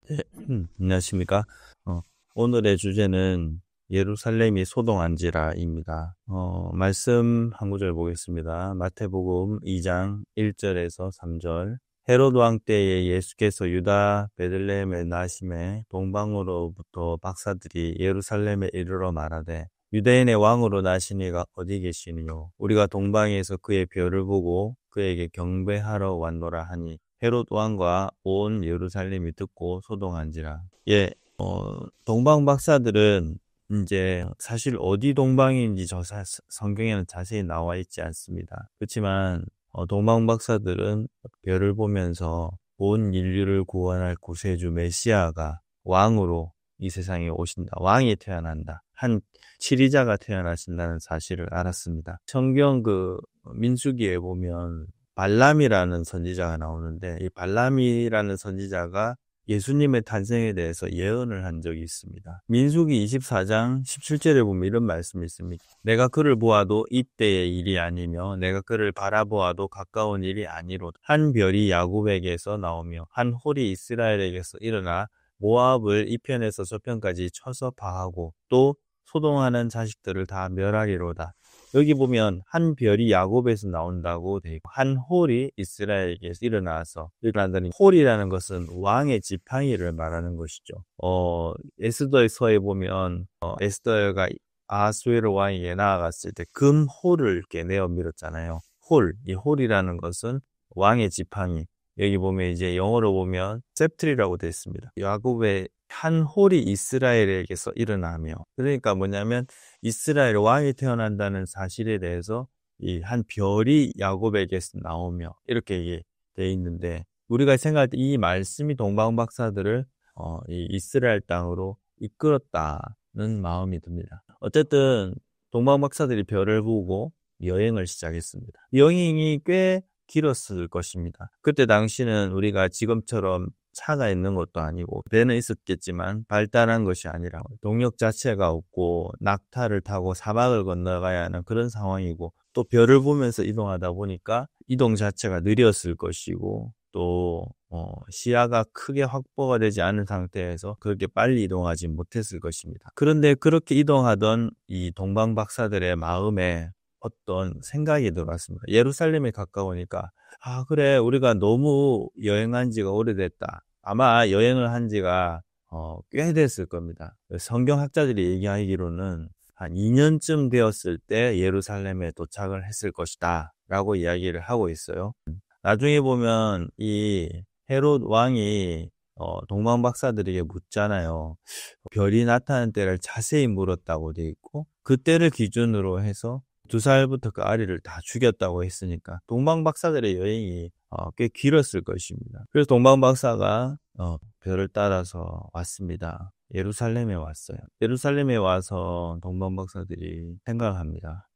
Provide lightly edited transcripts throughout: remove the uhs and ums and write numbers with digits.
네, 안녕하십니까? 오늘의 주제는 예루살렘이 소동한지라입니다. 말씀 한 구절 보겠습니다. 마태복음 2장 1절에서 3절. 헤롯 왕 때에 예수께서 유다 베들레헴에 나심에 동방으로부터 박사들이 예루살렘에 이르러 말하되 유대인의 왕으로 나시니가 어디 계시니요? 우리가 동방에서 그의 별을 보고 그에게 경배하러 왔노라 하니 헤롯 왕과 온 예루살렘이 듣고 소동한지라. 예, 동방 박사들은 이제 사실 어디 동방인지 성경에는 자세히 나와 있지 않습니다. 그렇지만 동방 박사들은 별을 보면서 온 인류를 구원할 구세주 메시아가 왕으로 이 세상에 오신다. 왕이 태어난다. 한 치리자가 태어나신다는 사실을 알았습니다. 성경 민수기에 보면 발람이라는 선지자가 나오는데 이 발람이라는 선지자가 예수님의 탄생에 대해서 예언을 한 적이 있습니다. 민수기 24장 17절에 보면 이런 말씀이 있습니다. 내가 그를 보아도 이때의 일이 아니며 내가 그를 바라보아도 가까운 일이 아니로다. 한 별이 야곱에게서 나오며 한 홀이 이스라엘에게서 일어나 모압을 이편에서 저편까지 쳐서 파하고 또 소동하는 자식들을 다 멸하리로다. 여기 보면 한 별이 야곱에서 나온다고 돼 있고 한 홀이 이스라엘에게서 일어난다는 홀이라는 것은 왕의 지팡이를 말하는 것이죠. 에스더서에 보면 에스더가 아하수에로 왕에게 나아갔을 때 금홀을 이렇게 내어 밀었잖아요. 이 홀이라는 것은 왕의 지팡이. 여기 보면 이제 영어로 보면 셉트리라고 되어 있습니다. 야곱의 한 홀이 이스라엘에게서 일어나며, 그러니까 뭐냐면 이스라엘 왕이 태어난다는 사실에 대해서 이 한 별이 야곱에게서 나오며 이렇게 되어 있는데, 우리가 생각할 때 이 말씀이 동방 박사들을 이 이스라엘 땅으로 이끌었다는 마음이 듭니다. 어쨌든 동방 박사들이 별을 보고 여행을 시작했습니다. 여행이 꽤 길었을 것입니다. 그때 당시는 우리가 지금처럼 차가 있는 것도 아니고 배는 있었겠지만 발달한 것이 아니라 동력 자체가 없고 낙타를 타고 사막을 건너가야 하는 그런 상황이고 또 별을 보면서 이동하다 보니까 이동 자체가 느렸을 것이고 또 시야가 크게 확보가 되지 않은 상태에서 그렇게 빨리 이동하지 못했을 것입니다. 그런데 그렇게 이동하던 이 동방 박사들의 마음에 어떤 생각이 들어왔습니다. 예루살렘에 가까우니까 그래, 우리가 너무 여행한 지가 오래됐다. 아마 여행을 한 지가 꽤 됐을 겁니다. 성경학자들이 얘기하기로는 한 2년쯤 되었을 때 예루살렘에 도착을 했을 것이다 라고 이야기를 하고 있어요. 나중에 보면 이 헤롯 왕이 동방 박사들에게 묻잖아요. 별이 나타난 때를 자세히 물었다고 돼 있고 그 때를 기준으로 해서 2살부터 그 아리를 다 죽였다고 했으니까 동방 박사들의 여행이 꽤 길었을 것입니다. 그래서 동방 박사가 별을 따라서 왔습니다. 예루살렘에 왔어요. 예루살렘에 와서 동방 박사들이 생각합니다.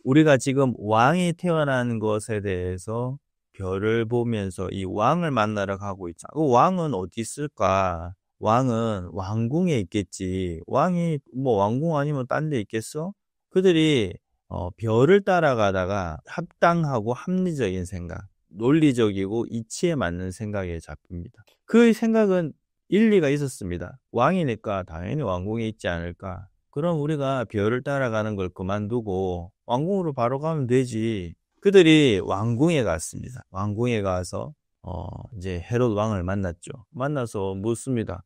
우리가 지금 왕이 태어난 것에 대해서 별을 보면서 이 왕을 만나러 가고 있잖아. 그 왕은 어디 있을까? 왕은 왕궁에 있겠지. 왕이 뭐 왕궁 아니면 딴 데 있겠어? 그들이 별을 따라가다가 합당하고 합리적인 생각, 논리적이고 이치에 맞는 생각에 잡힙니다. 그 생각은 일리가 있었습니다. 왕이니까 당연히 왕궁에 있지 않을까. 그럼 우리가 별을 따라가는 걸 그만두고 왕궁으로 바로 가면 되지. 그들이 왕궁에 갔습니다. 왕궁에 가서 이제 헤롯 왕을 만났죠. 만나서 묻습니다.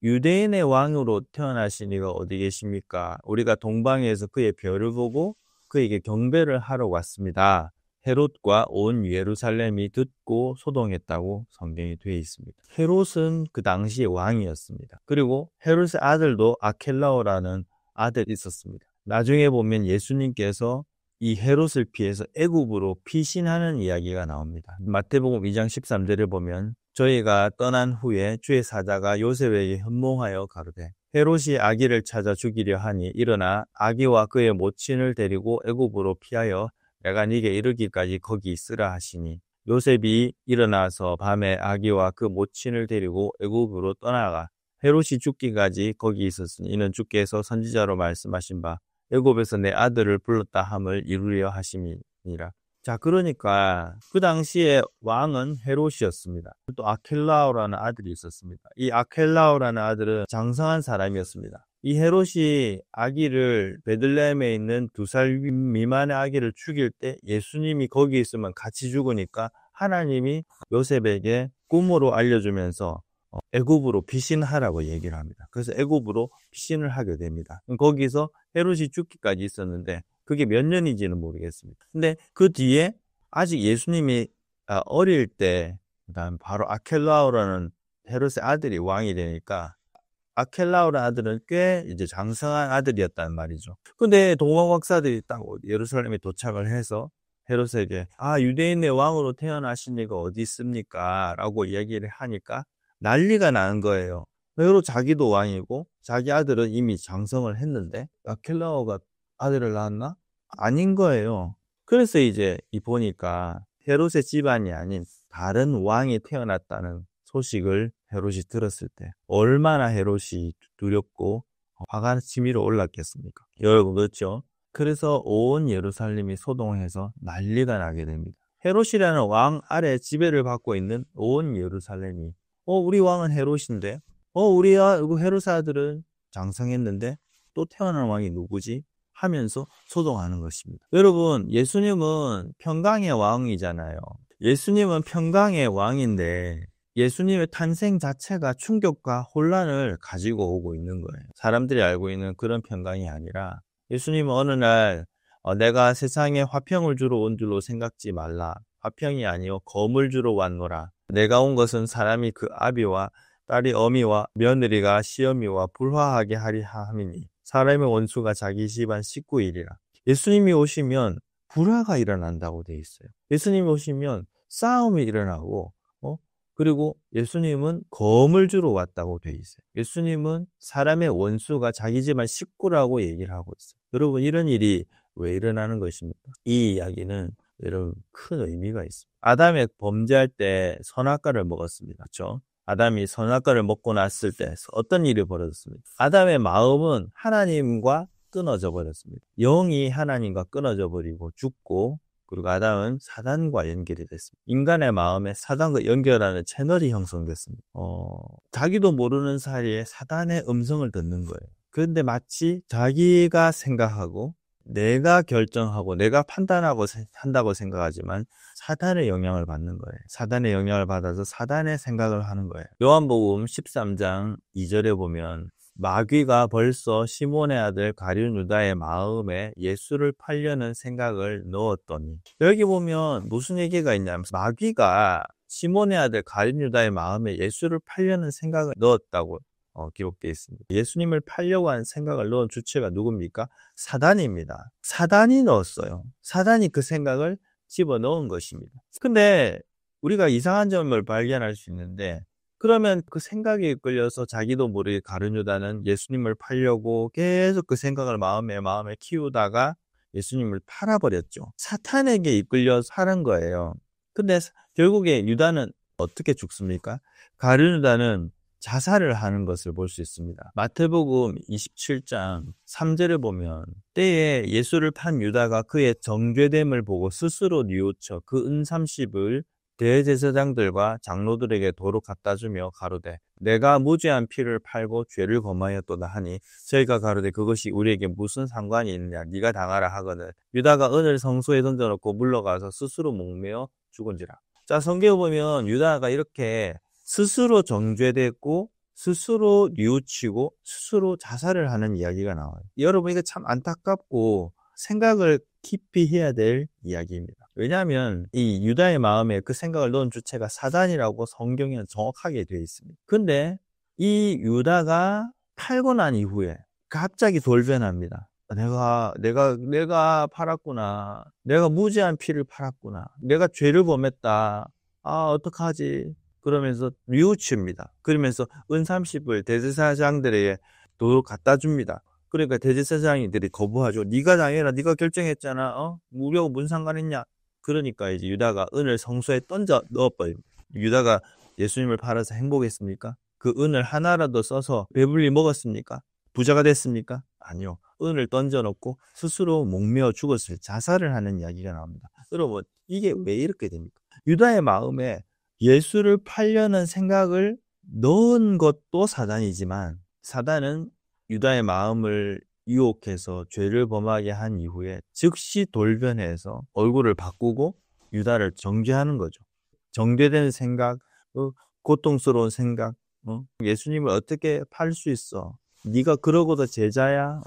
유대인의 왕으로 태어나신 이가 어디 계십니까? 우리가 동방에서 그의 별을 보고 그에게 경배를 하러 왔습니다. 헤롯과 온 예루살렘이 듣고 소동했다고 성경이 되어 있습니다. 헤롯은 그 당시의 왕이었습니다. 그리고 헤롯의 아들도 아켈라오라는 아들이 있었습니다. 나중에 보면 예수님께서 이 헤롯을 피해서 애굽으로 피신하는 이야기가 나옵니다. 마태복음 2장 13절을 보면 저희가 떠난 후에 주의 사자가 요셉에게 현몽하여 가로되 헤롯이 아기를 찾아 죽이려 하니 일어나 아기와 그의 모친을 데리고 애굽으로 피하여 내가 네게 이르기까지 거기 있으라 하시니 요셉이 일어나서 밤에 아기와 그 모친을 데리고 애굽으로 떠나가 헤롯이 죽기까지 거기 있었으니 이는 주께서 선지자로 말씀하신 바 애굽에서 내 아들을 불렀다 함을 이루려 하심이니라. 자, 그러니까 그 당시에 왕은 헤롯이었습니다. 또 아켈라오라는 아들이 있었습니다. 이 아켈라오라는 아들은 장성한 사람이었습니다. 이 헤롯이 아기를 베들레헴에 있는 2살 미만의 아기를 죽일 때 예수님이 거기 있으면 같이 죽으니까 하나님이 요셉에게 꿈으로 알려주면서 애굽으로 피신하라고 얘기를 합니다. 그래서 애굽으로 피신을 하게 됩니다. 거기서 헤롯이 죽기까지 있었는데 그게 몇 년인지는 모르겠습니다. 근데 그 뒤에 아직 예수님이 어릴 때 그다음 바로 아켈라오라는 헤롯의 아들이 왕이 되니까 아켈라오라는 아들은 꽤 이제 장성한 아들이었단 말이죠. 근데 동방박사들이 딱 예루살렘에 도착을 해서 헤롯에게 유대인의 왕으로 태어나신 이가 어디 있습니까? 라고 얘기를 하니까 난리가 나는 거예요. 헤롯 자기도 왕이고 자기 아들은 이미 장성을 했는데 아켈라오가 아들을 낳았나? 아닌 거예요. 그래서 이제 보니까 헤롯의 집안이 아닌 다른 왕이 태어났다는 소식을 헤롯이 들었을 때 얼마나 헤롯이 두렵고 화가 치밀어 올랐겠습니까? 여러분, 그렇죠? 그래서 온 예루살렘이 소동해서 난리가 나게 됩니다. 헤롯이라는 왕 아래 지배를 받고 있는 온 예루살렘이 우리 왕은 헤롯인데 우리 헤롯 아들은 장성했는데 또 태어난 왕이 누구지? 하면서 소동하는 것입니다. 여러분, 예수님은 평강의 왕이잖아요. 예수님은 평강의 왕인데 예수님의 탄생 자체가 충격과 혼란을 가지고 오고 있는 거예요. 사람들이 알고 있는 그런 평강이 아니라 예수님은 어느 날 내가 세상에 화평을 주러 온 줄로 생각지 말라. 화평이 아니요 검을 주러 왔노라. 내가 온 것은 사람이 그 아비와 딸이 어미와 며느리가 시어미와 불화하게 하리 함이니 사람의 원수가 자기 집안 식구이리라. 예수님이 오시면 불화가 일어난다고 돼 있어요. 예수님이 오시면 싸움이 일어나고 그리고 예수님은 검을 주러 왔다고 돼 있어요. 예수님은 사람의 원수가 자기 집안 식구라고 얘기를 하고 있어요. 여러분, 이런 일이 왜 일어나는 것입니까? 이 이야기는 여러분 큰 의미가 있습니다. 아담이 범죄할 때 선악과를 먹었습니다. 그렇죠? 아담이 선악과를 먹고 났을 때 어떤 일이 벌어졌습니까? 아담의 마음은 하나님과 끊어져 버렸습니다. 영이 하나님과 끊어져 버리고 죽고, 그리고 아담은 사단과 연결이 됐습니다. 인간의 마음에 사단과 연결하는 채널이 형성됐습니다. 자기도 모르는 사이에 사단의 음성을 듣는 거예요. 그런데 마치 자기가 생각하고 내가 결정하고 내가 판단하고 한다고 생각하지만 사단의 영향을 받는 거예요. 사단의 영향을 받아서 사단의 생각을 하는 거예요. 요한복음 13장 2절에 보면 마귀가 벌써 시몬의 아들 가룟 유다의 마음에 예수를 팔려는 생각을 넣었더니, 여기 보면 무슨 얘기가 있냐면 마귀가 시몬의 아들 가룟 유다의 마음에 예수를 팔려는 생각을 넣었다고 기록되어 있습니다. 예수님을 팔려고 하는 생각을 넣은 주체가 누굽니까? 사단입니다. 사단이 넣었어요. 사단이 그 생각을 집어넣은 것입니다. 근데 우리가 이상한 점을 발견할 수 있는데, 그러면 그 생각에 이끌려서 자기도 모르게 가룟 유다는 예수님을 팔려고 계속 그 생각을 마음에 키우다가 예수님을 팔아버렸죠. 사탄에게 이끌려서 파는 거예요. 근데 결국에 유다는 어떻게 죽습니까? 가룟 유다는 자살을 하는 것을 볼 수 있습니다. 마태복음 27장 3절을 보면 때에 예수를 판 유다가 그의 정죄됨을 보고 스스로 뉘우쳐 그 은 30을 대제사장들과 장로들에게 도로 갖다 주며 가로되 내가 무죄한 피를 팔고 죄를 범하였도다 하니 저희가 가로되 그것이 우리에게 무슨 상관이 있느냐, 네가 당하라 하거늘 유다가 은을 성소에 던져놓고 물러가서 스스로 목매어 죽은지라. 자, 성경에 보면 유다가 이렇게 스스로 정죄됐고 스스로 뉘우치고 스스로 자살을 하는 이야기가 나와요. 여러분, 이거 참 안타깝고 생각을 깊이 해야 될 이야기입니다. 왜냐하면 이 유다의 마음에 그 생각을 넣은 주체가 사단이라고 성경에는 정확하게 되어 있습니다. 근데 이 유다가 팔고 난 이후에 갑자기 돌변합니다. 내가 팔았구나. 내가 무죄한 피를 팔았구나. 내가 죄를 범했다. 어떡하지? 그러면서 뉘우칩니다. 그러면서 은 30을 대제사장들에게 도로 갖다 줍니다. 그러니까 대제사장들이 거부하죠. 네가 당해라. 네가 결정했잖아. 우리하고 무슨 상관있냐? 그러니까 이제 유다가 은을 성소에 던져 넣어버립니다. 유다가 예수님을 팔아서 행복했습니까? 그 은을 하나라도 써서 배불리 먹었습니까? 부자가 됐습니까? 아니요. 은을 던져놓고 스스로 목매어 죽었을 때 자살을 하는 이야기가 나옵니다. 여러분, 이게 왜 이렇게 됩니까? 유다의 마음에 예수를 팔려는 생각을 넣은 것도 사단이지만 사단은 유다의 마음을 유혹해서 죄를 범하게 한 이후에 즉시 돌변해서 얼굴을 바꾸고 유다를 정죄하는 거죠. 정죄된 생각, 고통스러운 생각, 예수님을 어떻게 팔 수 있어? 네가 그러고도 제자야?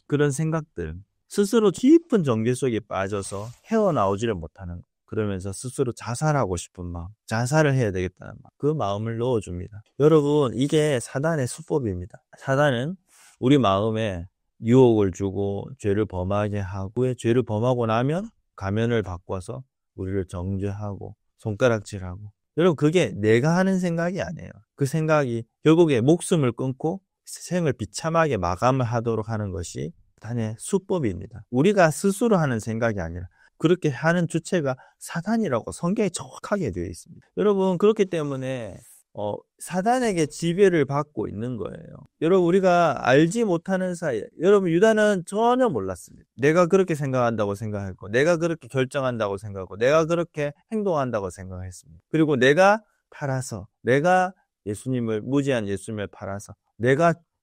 그런 생각들. 스스로 깊은 정죄 속에 빠져서 헤어나오지를 못하는, 그러면서 스스로 자살하고 싶은 마음, 자살을 해야 되겠다는 마음, 그 마음을 넣어줍니다. 여러분, 이게 사단의 수법입니다. 사단은 우리 마음에 유혹을 주고 죄를 범하게 하고, 죄를 범하고 나면 가면을 바꿔서 우리를 정죄하고 손가락질하고. 여러분, 그게 내가 하는 생각이 아니에요. 그 생각이 결국에 목숨을 끊고 생을 비참하게 마감을 하도록 하는 것이 사단의 수법입니다. 우리가 스스로 하는 생각이 아니라 그렇게 하는 주체가 사단이라고 성경에 정확하게 되어 있습니다. 여러분, 그렇기 때문에 사단에게 지배를 받고 있는 거예요. 여러분, 우리가 알지 못하는 사이에, 여러분, 유다는 전혀 몰랐습니다. 내가 그렇게 생각한다고 생각했고, 내가 그렇게 결정한다고 생각하고, 내가 그렇게 행동한다고 생각했습니다. 그리고 내가 예수님을, 무지한 예수님을 팔아서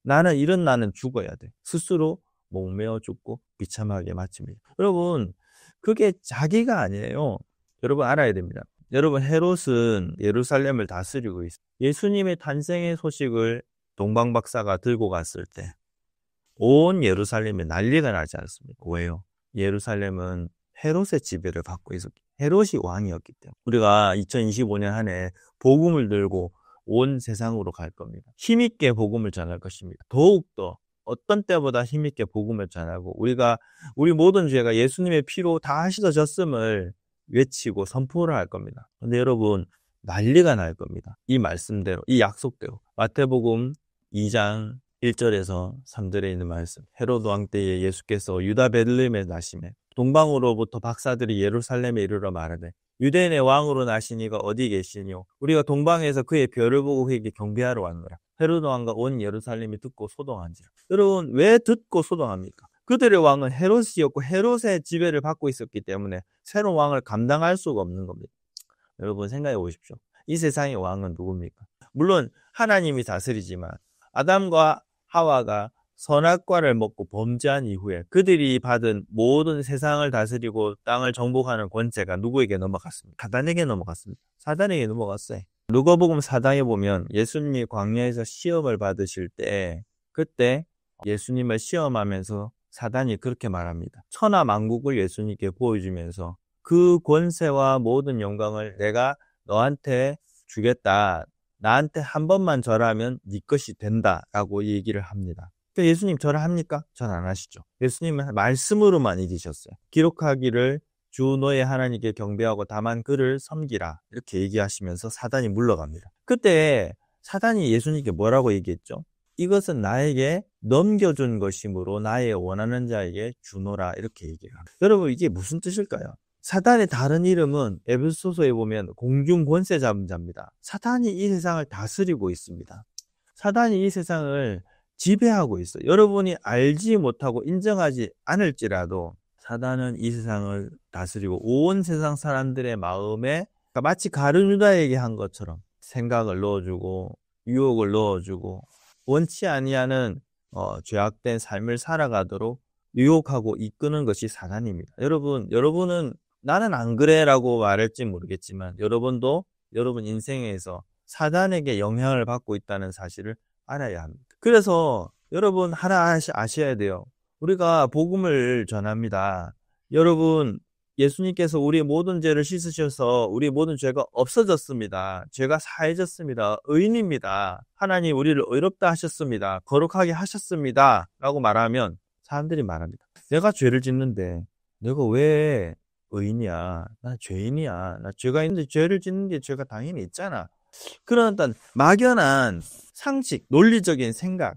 나는 죽어야 돼. 스스로 목매어 죽고 비참하게 마칩니다. 여러분, 그게 자기가 아니에요. 여러분, 알아야 됩니다. 여러분, 헤롯은 예루살렘을 다스리고 있어요. 예수님의 탄생의 소식을 동방박사가 들고 갔을 때 온 예루살렘에 난리가 나지 않습니까? 왜요? 예루살렘은 헤롯의 지배를 받고 있었기 때문에, 헤롯이 왕이었기 때문에. 우리가 2025년 한 해 복음을 들고 온 세상으로 갈 겁니다. 힘있게 복음을 전할 것입니다. 더욱더 어떤 때보다 힘있게 복음을 전하고, 우리 모든 죄가 예수님의 피로 다 씻어졌음을 외치고 선포를 할 겁니다. 근데 여러분, 난리가 날 겁니다. 이 말씀대로, 이 약속대로. 마태복음 2장 1절에서 3절에 있는 말씀. 헤롯 왕 때에 예수께서 유다 베들레헴에 나시매 동방으로부터 박사들이 예루살렘에 이르러 말하되 유대인의 왕으로 나신 이가 어디 계시니요? 우리가 동방에서 그의 별을 보고 그에게 경배하러 왔노라. 헤롯 왕과 온 예루살렘이 듣고 소동한지라. 여러분, 왜 듣고 소동합니까? 그들의 왕은 헤롯이었고 헤롯의 지배를 받고 있었기 때문에 새로운 왕을 감당할 수가 없는 겁니다. 여러분, 생각해 보십시오. 이 세상의 왕은 누굽니까? 물론 하나님이 다스리지만 아담과 하와가 선악과를 먹고 범죄한 이후에 그들이 받은 모든 세상을 다스리고 땅을 정복하는 권세가 누구에게 넘어갔습니까? 사단에게 넘어갔습니다. 사단에게 넘어갔어요. 누가복음 4장에 보면 예수님이 광야에서 시험을 받으실 때, 그때 예수님을 시험하면서 사단이 그렇게 말합니다. 천하 만국을 예수님께 보여주면서 그 권세와 모든 영광을 내가 너한테 주겠다. 나한테 한 번만 절하면 네 것이 된다라고 얘기를 합니다. 예수님 절합니까? 절 안 하시죠. 예수님은 말씀으로만 이기셨어요. 기록하기를 주 너의 하나님께 경배하고 다만 그를 섬기라, 이렇게 얘기하시면서 사단이 물러갑니다. 그때 사단이 예수님께 뭐라고 얘기했죠? 이것은 나에게 넘겨준 것이므로 나의 원하는 자에게 주노라, 이렇게 얘기합니다. 여러분, 이게 무슨 뜻일까요? 사단의 다른 이름은 에베소서에 보면 공중 권세 잡은 자입니다. 사단이 이 세상을 다스리고 있습니다. 사단이 이 세상을 지배하고 있어요. 여러분이 알지 못하고 인정하지 않을지라도 사단은 이 세상을 다스리고 온 세상 사람들의 마음에 마치 가룟 유다에게 한 것처럼 생각을 넣어주고 유혹을 넣어주고 원치 아니하는 죄악된 삶을 살아가도록 유혹하고 이끄는 것이 사단입니다. 여러분은 나는 안 그래라고 말할지 모르겠지만 여러분도 여러분 인생에서 사단에게 영향을 받고 있다는 사실을 알아야 합니다. 그래서 여러분 하나 아셔야 돼요. 우리가 복음을 전합니다. 여러분, 예수님께서 우리의 모든 죄를 씻으셔서 우리의 모든 죄가 없어졌습니다. 죄가 사해졌습니다. 의인입니다. 하나님 우리를 의롭다 하셨습니다. 거룩하게 하셨습니다. 라고 말하면 사람들이 말합니다. 내가 죄를 짓는데 내가 왜 의인이야? 나 죄인이야. 나 죄가 있는데 죄를 짓는 게 죄가 당연히 있잖아. 그런 어떤 막연한 상식, 논리적인 생각,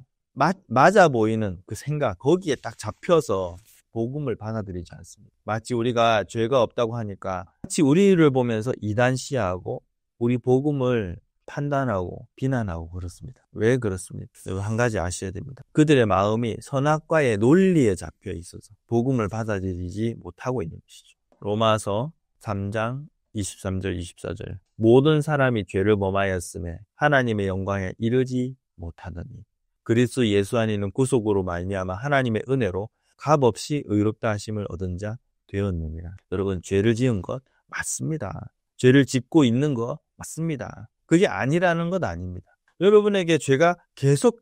맞아 보이는 그 생각, 거기에 딱 잡혀서 복음을 받아들이지 않습니다. 마치 우리가 죄가 없다고 하니까 마치 우리를 보면서 이단시하고 우리 복음을 판단하고 비난하고 그렇습니다. 왜 그렇습니까? 한 가지 아셔야 됩니다. 그들의 마음이 선악과의 논리에 잡혀 있어서 복음을 받아들이지 못하고 있는 것이죠. 로마서 3장 23절 24절 모든 사람이 죄를 범하였음에 하나님의 영광에 이르지 못하더니 그리스도 예수 안에는 구속으로 말미암아 하나님의 은혜로 값없이 의롭다 하심을 얻은 자 되었느니라. 여러분, 죄를 지은 것 맞습니다. 죄를 짓고 있는 거 맞습니다. 그게 아니라는 것 아닙니다. 여러분에게 죄가 계속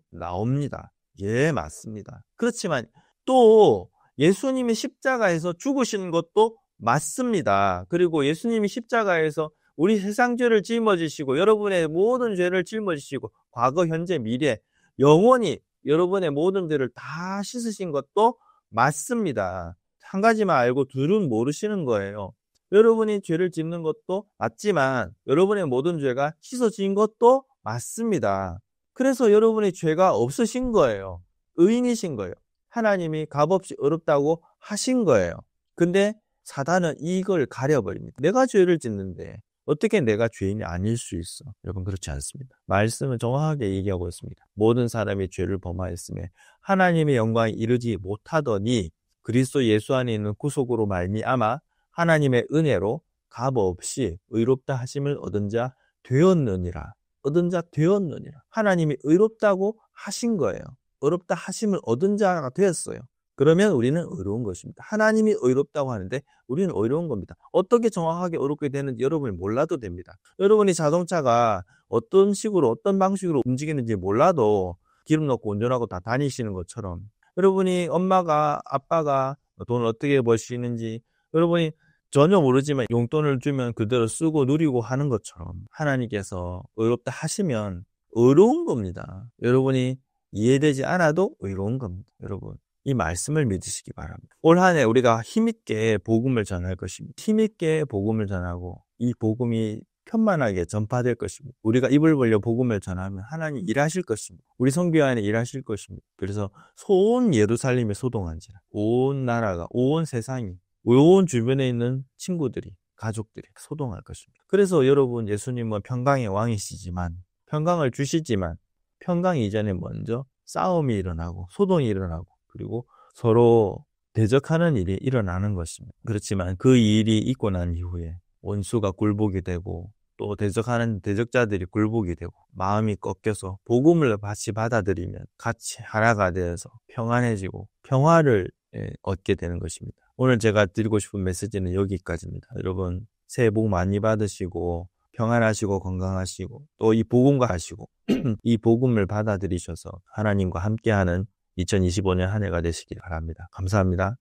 나옵니다. 예, 맞습니다. 그렇지만 또 예수님이 십자가에서 죽으신 것도 맞습니다. 그리고 예수님이 십자가에서 우리 세상 죄를 짊어지시고 여러분의 모든 죄를 짊어지시고 과거, 현재, 미래 영원히 여러분의 모든 죄를 다 씻으신 것도 맞습니다. 한 가지만 알고 둘은 모르시는 거예요. 여러분이 죄를 짓는 것도 맞지만 여러분의 모든 죄가 씻어진 것도 맞습니다. 그래서 여러분의 죄가 없으신 거예요. 의인이신 거예요. 하나님이 값없이 의롭다고 하신 거예요. 근데 사단은 이걸 가려버립니다. 내가 죄를 짓는데 어떻게 내가 죄인이 아닐 수 있어? 여러분, 그렇지 않습니다. 말씀은 정확하게 얘기하고 있습니다. 모든 사람이 죄를 범하였음에 하나님의 영광에 이르지 못하더니 그리스도 예수 안에 있는 구속으로 말미암아 하나님의 은혜로 값없이 의롭다 하심을 얻은 자 되었느니라. 얻은 자 되었느니라. 하나님이 의롭다고 하신 거예요. 의롭다 하심을 얻은 자가 되었어요. 그러면 우리는 의로운 것입니다. 하나님이 의롭다고 하는데 우리는 의로운 겁니다. 어떻게 정확하게 의롭게 되는지 여러분이 몰라도 됩니다. 여러분이 자동차가 어떤 식으로 어떤 방식으로 움직이는지 몰라도 기름 넣고 운전하고 다 다니시는 것처럼 여러분이 엄마가 아빠가 돈을 어떻게 버시는지 여러분이 전혀 모르지만 용돈을 주면 그대로 쓰고 누리고 하는 것처럼 하나님께서 의롭다 하시면 의로운 겁니다. 여러분이 이해되지 않아도 의로운 겁니다. 여러분, 이 말씀을 믿으시기 바랍니다. 올 한 해 우리가 힘있게 복음을 전할 것입니다. 힘있게 복음을 전하고 이 복음이 편만하게 전파될 것입니다. 우리가 입을 벌려 복음을 전하면 하나님 일하실 것입니다. 우리 성교 안에 일하실 것입니다. 그래서 온 예루살렘이 소동한지라 온 나라가 온 세상이 온 주변에 있는 친구들이 가족들이 소동할 것입니다. 그래서 여러분, 예수님은 평강의 왕이시지만 평강을 주시지만 평강 이전에 먼저 싸움이 일어나고 소동이 일어나고 그리고 서로 대적하는 일이 일어나는 것입니다. 그렇지만 그 일이 있고 난 이후에 원수가 굴복이 되고 또 대적하는 대적자들이 굴복이 되고 마음이 꺾여서 복음을 같이 받아들이면 같이 하나가 되어서 평안해지고 평화를 얻게 되는 것입니다. 오늘 제가 드리고 싶은 메시지는 여기까지입니다. 여러분, 새해 복 많이 받으시고 평안하시고 건강하시고 또 이 복음과 하시고 이 복음을 받아들이셔서 하나님과 함께하는 2025년 한 해가 되시길 바랍니다. 감사합니다.